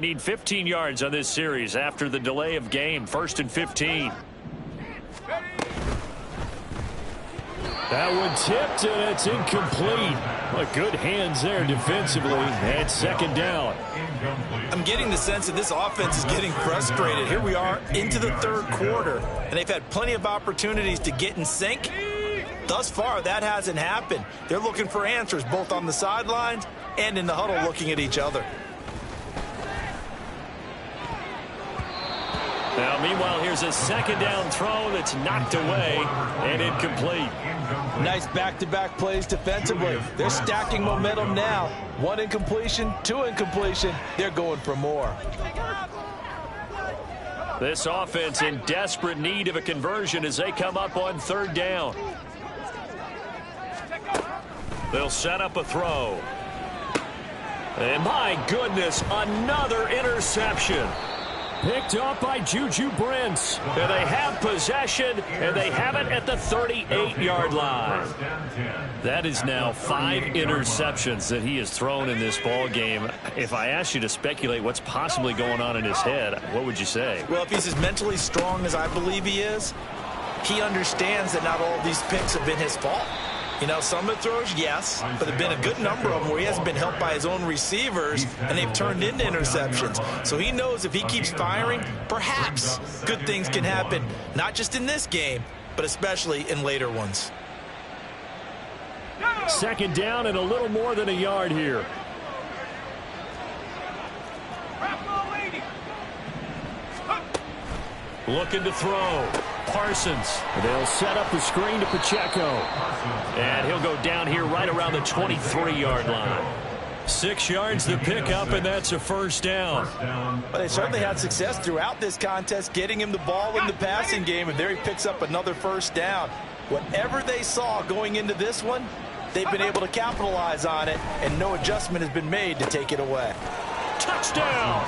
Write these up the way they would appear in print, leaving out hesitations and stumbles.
Need 15 yards on this series after the delay of game. 1st and 15. That one tipped, and it's incomplete. Well, good hands there defensively. And 2nd down. I'm getting the sense that this offense is getting frustrated. Here we are into the 3rd quarter, and they've had plenty of opportunities to get in sync. Thus far, that hasn't happened. They're looking for answers both on the sidelines and in the huddle looking at each other. Now, meanwhile, here's a 2nd down throw that's knocked away and incomplete. Nice back-to-back plays defensively. They're stacking momentum now. 1 incompletion, 2 incompletion. They're going for more. This offense in desperate need of a conversion as they come up on 3rd down. They'll set up a throw. And my goodness, another interception. Picked off by Juju Brents. And they have possession, and they have it at the 38-yard line. That is now 5 interceptions that he has thrown in this ball game. If I asked you to speculate what's possibly going on in his head, what would you say? Well, if he's as mentally strong as I believe he is, he understands that not all of these picks have been his fault. You know, some of the throws, yes, but there have been a good number of them where he hasn't been helped by his own receivers, and they've turned into interceptions. So he knows if he keeps firing, perhaps good things can happen, not just in this game, but especially in later ones. 2nd down and a little more than a yard here. Looking to throw. Parsons. They'll set up the screen to Pacheco. And he'll go down here right around the 23-yard line. 6 yards to pick up, and that's a 1st down. But they certainly had success throughout this contest, getting him the ball in the passing game, and there he picks up another 1st down. Whatever they saw going into this one, they've been able to capitalize on it, and no adjustment has been made to take it away. Touchdown!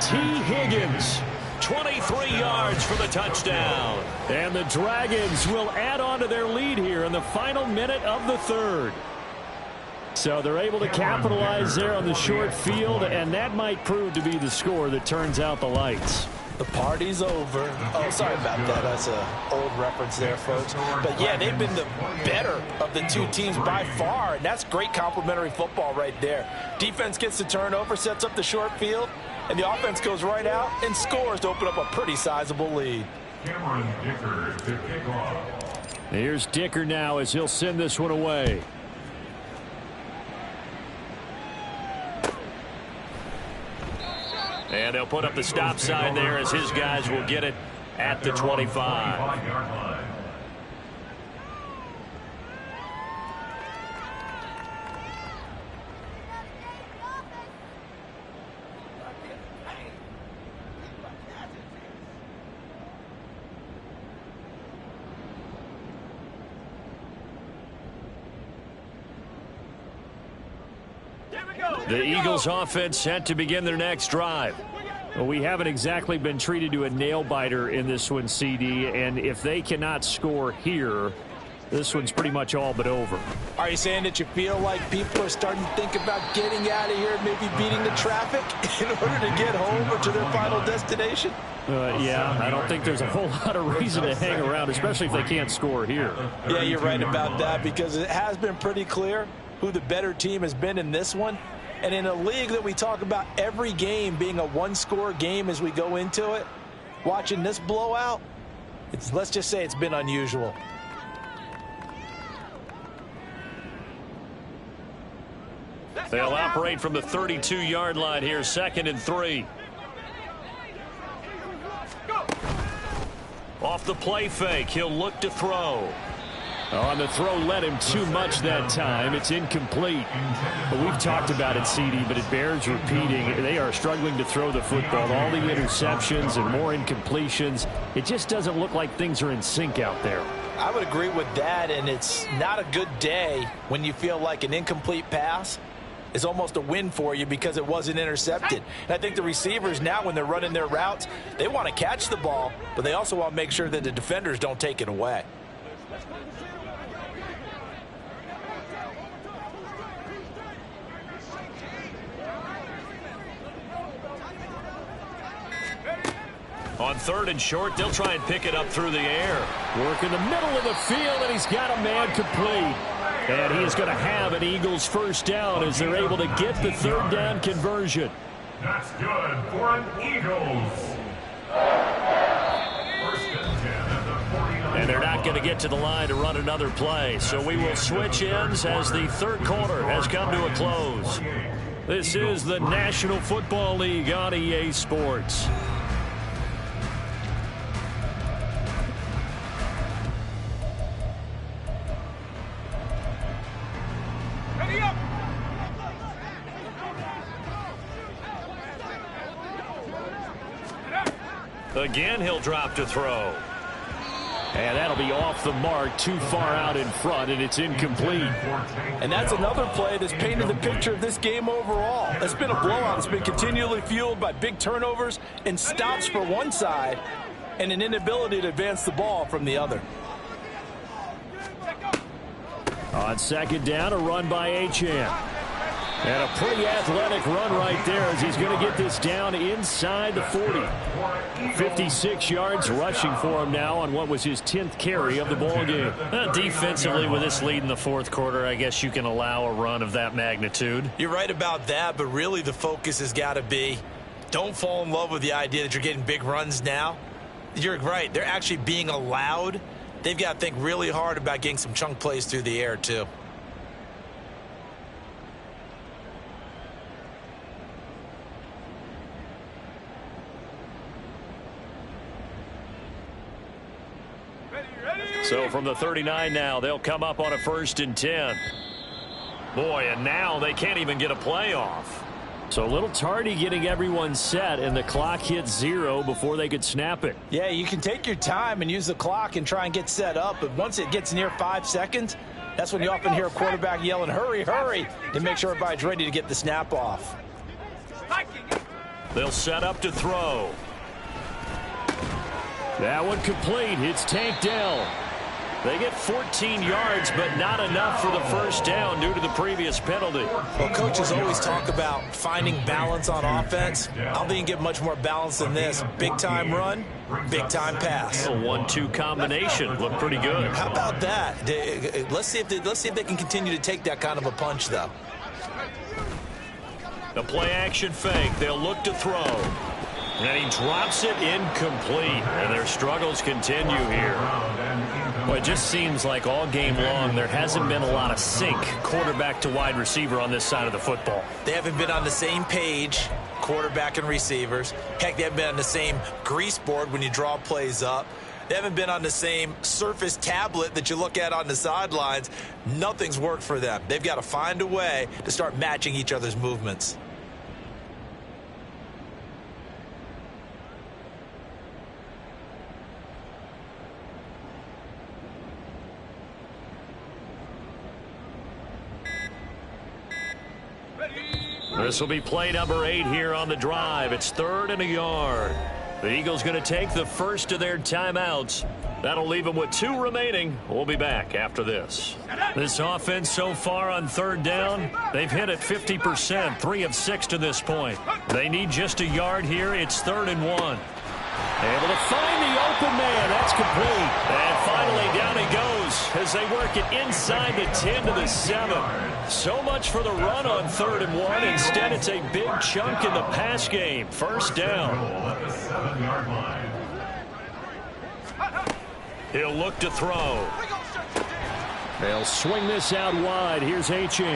T. Higgins. 23 yards for the touchdown. And the Dragons will add on to their lead here in the final minute of the 3rd. So they're able to capitalize there on the short field, and that might prove to be the score that turns out the lights. The party's over. Oh, sorry about that. That's an old reference there, folks. But, yeah, they've been the better of the 2 teams by far, and that's great complimentary football right there. Defense gets the turnover, sets up the short field, and the offense goes right out and scores to open up a pretty sizable lead. Cameron Dicker to kick off. Here's Dicker now as he'll send this one away. And they'll put up the stop sign there as his guys will get it at the 25. The Eagles offense set to begin their next drive. Well, we haven't exactly been treated to a nail-biter in this one, CD, and if they cannot score here, this one's pretty much all but over. Are you saying that you feel like people are starting to think about getting out of here and maybe beating the traffic in order to get home or to their final destination? Yeah, I don't think there's a whole lot of reason to hang around, especially if they can't score here. Yeah, you're right about that, because it has been pretty clear who the better team has been in this one. And in a league that we talk about every game being a one-score game as we go into it, watching this blowout, let's just say it's been unusual. They'll operate from the 32-yard line here, 2nd and 3. Off the play fake, he'll look to throw. On the throw, led him too much that time. It's incomplete. But we've talked about it, CD, but it bears repeating. They are struggling to throw the football. All the interceptions and more incompletions. It just doesn't look like things are in sync out there. I would agree with that, and it's not a good day when you feel like an incomplete pass is almost a win for you because it wasn't intercepted. And I think the receivers now, when they're running their routes, they want to catch the ball, but they also want to make sure that the defenders don't take it away. On 3rd and short, they'll try and pick it up through the air. Work in the middle of the field, and he's got a man complete. And he is going to have an Eagles first down as they're able to get the 3rd down conversion. That's good for an Eagles. First and 10 at the 49. And they're not going to get to the line to run another play. So we will switch ends as the 3rd quarter has come to a close. This is the National Football League on EA Sports. Again, he'll drop to throw. And that'll be off the mark, too far out in front, and it's incomplete. And that's another play that's painted the picture of this game overall. It's been a blowout. It's been continually fueled by big turnovers and stops for one side and an inability to advance the ball from the other. On 2nd down, a run by Achane. And a pretty athletic run right there as he's going to get this down inside the 40. 56 yards rushing for him now on what was his 10th carry of the ball game. Defensively, with this lead in the 4th quarter, I guess you can allow a run of that magnitude. You're right about that, but really the focus has got to be don't fall in love with the idea that you're getting big runs now. You're right. They're actually being allowed. They've got to think really hard about getting some chunk plays through the air, too. So from the 39 now, they'll come up on a 1st and 10. Boy, and now they can't even get a play off. So a little tardy getting everyone set, and the clock hits 0 before they could snap it. Yeah, you can take your time and use the clock and try and get set up, but once it gets near 5 seconds, that's when you often hear a quarterback yelling, hurry, hurry, to make sure everybody's ready to get the snap off. They'll set up to throw. That one complete. It's Tank Dell. They get 14 yards, but not enough for the 1st down due to the previous penalty. Well, coaches always talk about finding balance on offense. I don't think you can get much more balance than this. Big-time run, big-time pass. A 1-2 combination looked pretty good. How about that? Let's see if they can continue to take that kind of a punch, though. The play-action fake. They'll look to throw. And he drops it incomplete. And their struggles continue here. Well, it just seems like all game long there hasn't been a lot of sync quarterback to wide receiver on this side of the football. They haven't been on the same page, quarterback and receivers. Heck, they haven't been on the same grease board when you draw plays up. They haven't been on the same Surface tablet that you look at on the sidelines. Nothing's worked for them. They've got to find a way to start matching each other's movements. This will be play number 8 here on the drive. It's 3rd and a yard. The Eagles going to take the first of their timeouts. That'll leave them with 2 remaining. We'll be back after this. This offense so far on 3rd down, they've hit it 50%, 3 of 6 to this point. They need just a yard here. It's 3rd and 1. Able to find the open man. That's complete. And finally down he goes as they work it inside the 10 to the 7. So much for the run on 3rd and 1. Instead, it's a big chunk in the pass game. 1st down. He'll look to throw. They'll swing this out wide. Here's Achane.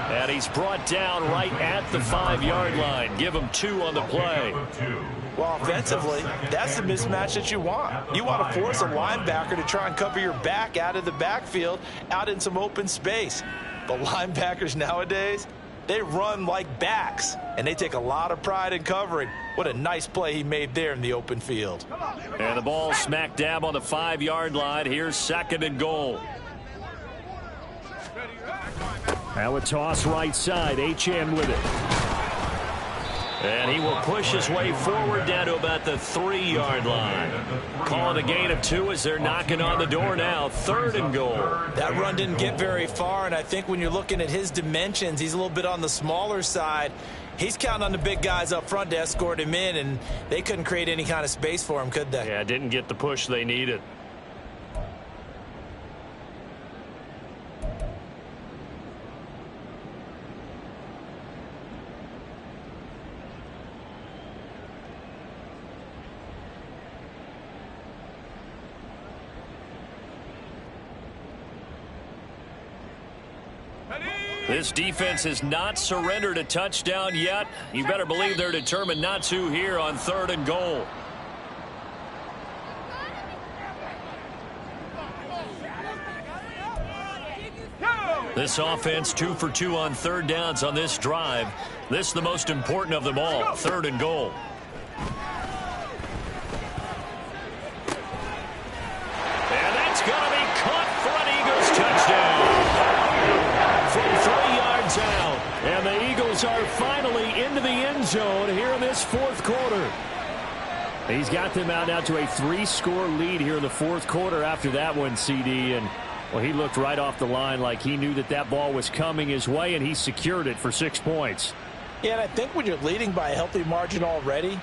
And he's brought down right at the 5-yard line. Give him 2 on the play. Well, offensively, that's the mismatch that you want. You want to force a linebacker to try and cover your back out of the backfield, out in some open space. But linebackers nowadays, they run like backs, and they take a lot of pride in covering. What a nice play he made there in the open field. And the ball smack dab on the 5-yard line. Here's 2nd and goal. Now a toss right side. Achane with it. And he will push his way forward down to about the 3-yard line. Calling a gain of 2 as they're knocking on the door now. 3rd and goal. That run didn't get very far, and I think when you're looking at his dimensions, he's a little bit on the smaller side. He's counting on the big guys up front to escort him in, and they couldn't create any kind of space for him, could they? Yeah, didn't get the push they needed. This defense has not surrendered a touchdown yet. You better believe they're determined not to here on 3rd and goal. This offense 2 for 2 on 3rd downs on this drive. This is the most important of them all, 3rd and goal. And that's going to be caught for an Eagles touchdown. From 3 yards out. And the Eagles are finally into the end zone here in this 4th quarter. He's got them out now to a 3-score lead here in the 4th quarter after that one, CD. And, well, he looked right off the line like he knew that that ball was coming his way, and he secured it for 6 points. Yeah, and I think when you're leading by a healthy margin already,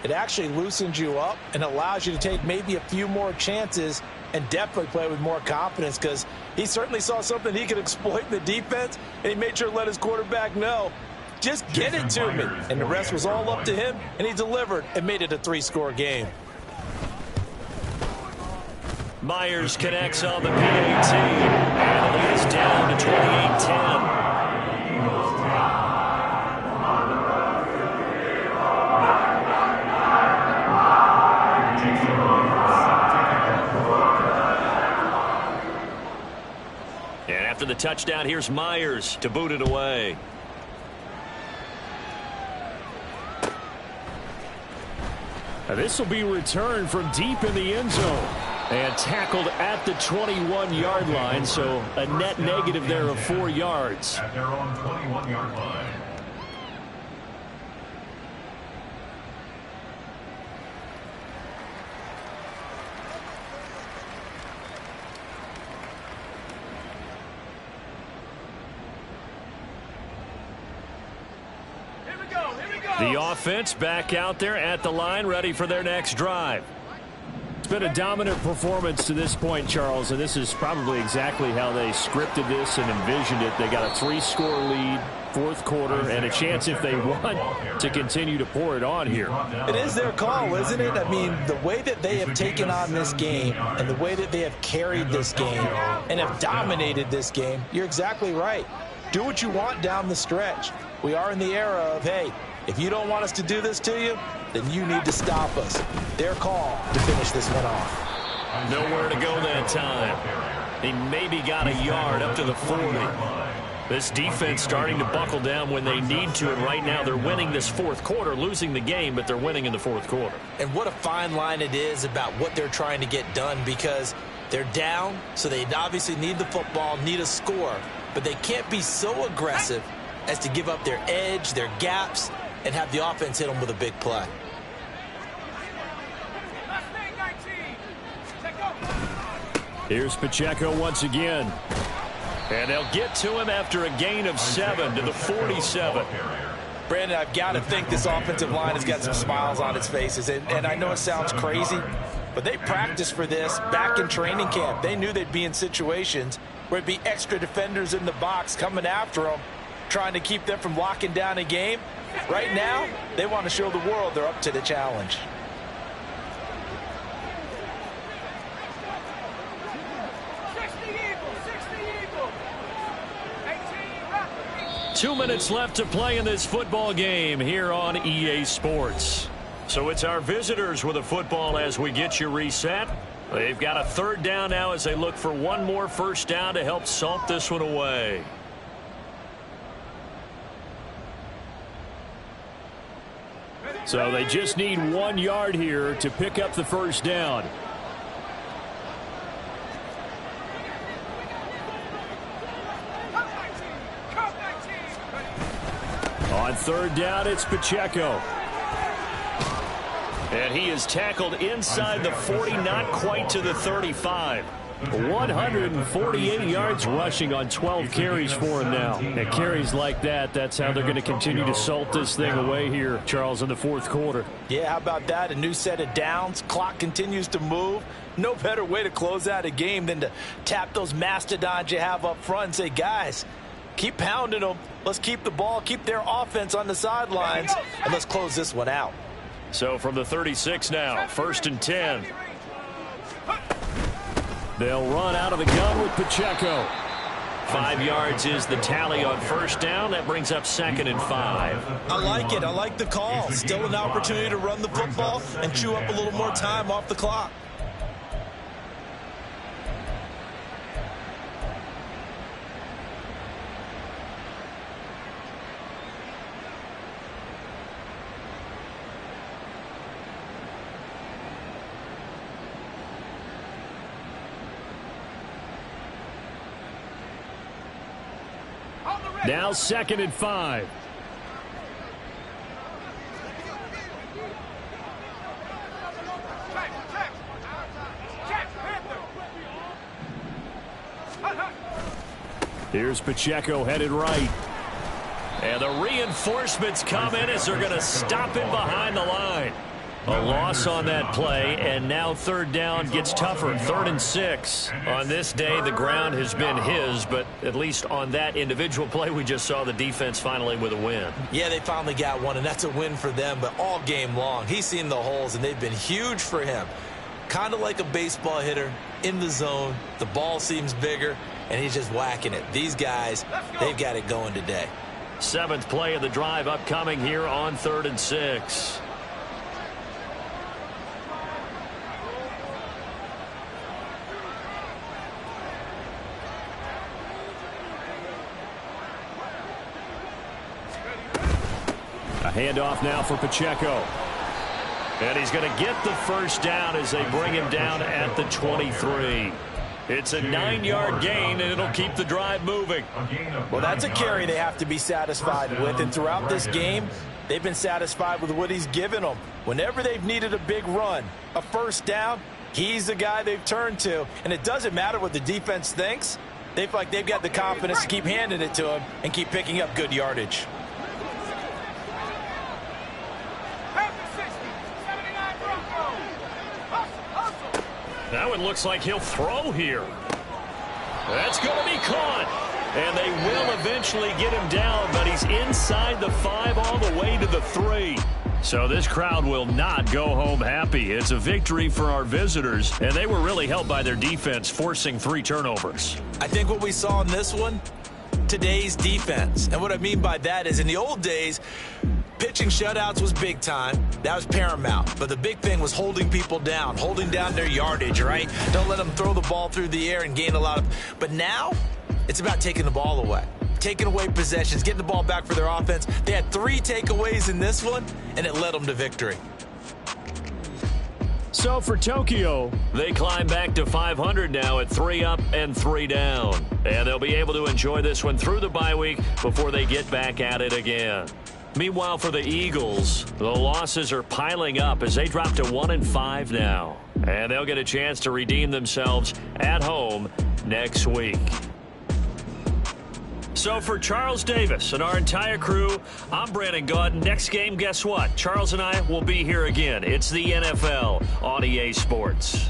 it actually loosens you up and allows you to take maybe a few more chances and definitely play with more confidence, because he certainly saw something he could exploit in the defense, and he made sure to let his quarterback know, just get it to me. And the rest was all up to him, and he delivered and made it a 3-score game. Myers connects on the PAT, and the lead is down to 28-10. After the touchdown, here's Myers to boot it away. Now this will be returned from deep in the end zone and tackled at the 21-yard line, so a net negative there of 4 yards. At their own 21-yard line. The offense back out there at the line, ready for their next drive. It's been a dominant performance to this point, Charles, and this is probably exactly how they scripted this and envisioned it. They got a 3-score lead, 4th quarter, and a chance, if they want, to continue to pour it on here. It is their call, isn't it? I mean, the way that they have taken on this game and the way that they have carried this game and have dominated this game, you're exactly right. Do what you want down the stretch. We are in the era of, hey, if you don't want us to do this to you, then you need to stop us. Their call to finish this one off. Nowhere to go that time. He maybe got a yard up to the 40. This defense starting to buckle down when they need to, and right now they're winning this 4th quarter, losing the game, but they're winning in the 4th quarter. And what a fine line it is about what they're trying to get done, because they're down, so they obviously need the football, need a score, but they can't be so aggressive as to give up their edge, their gaps, and have the offense hit them with a big play. Here's Pacheco once again. And they'll get to him after a gain of 7 to the 47. Brandon, I've got to think this offensive line has got some smiles on its faces. And I know it sounds crazy, but they practiced for this back in training camp. They knew they'd be in situations where it'd be extra defenders in the box coming after them, trying to keep them from locking down a game. Right now, they want to show the world they're up to the challenge. Two minutes left to play in this football game here on EA Sports. So it's our visitors with the football as we get you reset. They've got a 3rd down now as they look for one more 1st down to help salt this one away. So they just need 1 yard here to pick up the 1st down. On 3rd down, it's Pacheco. And he is tackled inside the 40, not quite to the 35. 148 yards rushing on 12 carries for him now. And carries like that, that's how they're going to continue to salt this thing away here, Charles, in the fourth quarter. Yeah, how about that? A new set of downs. Clock continues to move. No better way to close out a game than to tap those mastodons you have up front and say, guys, keep pounding them. Let's keep the ball, keep their offense on the sidelines, and let's close this one out. So from the 36 now, 1st and 10. They'll run out of the gun with Pacheco. 5 yards is the tally on 1st down. That brings up 2nd and 5. I like it. I like the call. Still an opportunity to run the football and chew up a little more time off the clock. Now 2nd and 5. Here's Pacheco headed right. And the reinforcements come in as they're going to stop him behind the line. A loss on that play, and now 3rd down gets tougher. 3rd and 6. On this day, the ground has been his, but at least on that individual play, we just saw the defense finally with a win. Yeah, they finally got one, and that's a win for them, but all game long, he's seen the holes, and they've been huge for him. Kind of like a baseball hitter in the zone. The ball seems bigger, and he's just whacking it. These guys, they've got it going today. 7th play of the drive upcoming here on 3rd and 6. A handoff now for Pacheco. And he's going to get the 1st down as they bring him down at the 23. It's a 9-yard gain, and it'll keep the drive moving. Well, that's a carry they have to be satisfied with, and throughout this game, they've been satisfied with what he's given them. Whenever they've needed a big run, a 1st down, he's the guy they've turned to, and it doesn't matter what the defense thinks. They feel like they've got the confidence to keep handing it to him and keep picking up good yardage. Now it looks like he'll throw here. That's going to be caught. And they will eventually get him down, but he's inside the 5 all the way to the 3. So this crowd will not go home happy. It's a victory for our visitors, and they were really helped by their defense, forcing 3 turnovers. I think what we saw in this one, today's defense. And what I mean by that is in the old days, pitching shutouts was big time. That was paramount. But the big thing was holding people down, holding down their yardage, right? Don't let them throw the ball through the air and gain a lot of... But now, it's about taking the ball away. Taking away possessions, getting the ball back for their offense. They had 3 takeaways in this one, and it led them to victory. So for Tokyo, they climb back to 500 now at 3 up and 3 down. And they'll be able to enjoy this one through the bye week before they get back at it again. Meanwhile, for the Eagles, the losses are piling up as they drop to 1-5 now. And they'll get a chance to redeem themselves at home next week. So for Charles Davis and our entire crew, I'm Brandon Gaudin. Next game, guess what? Charles and I will be here again. It's the NFL on EA Sports.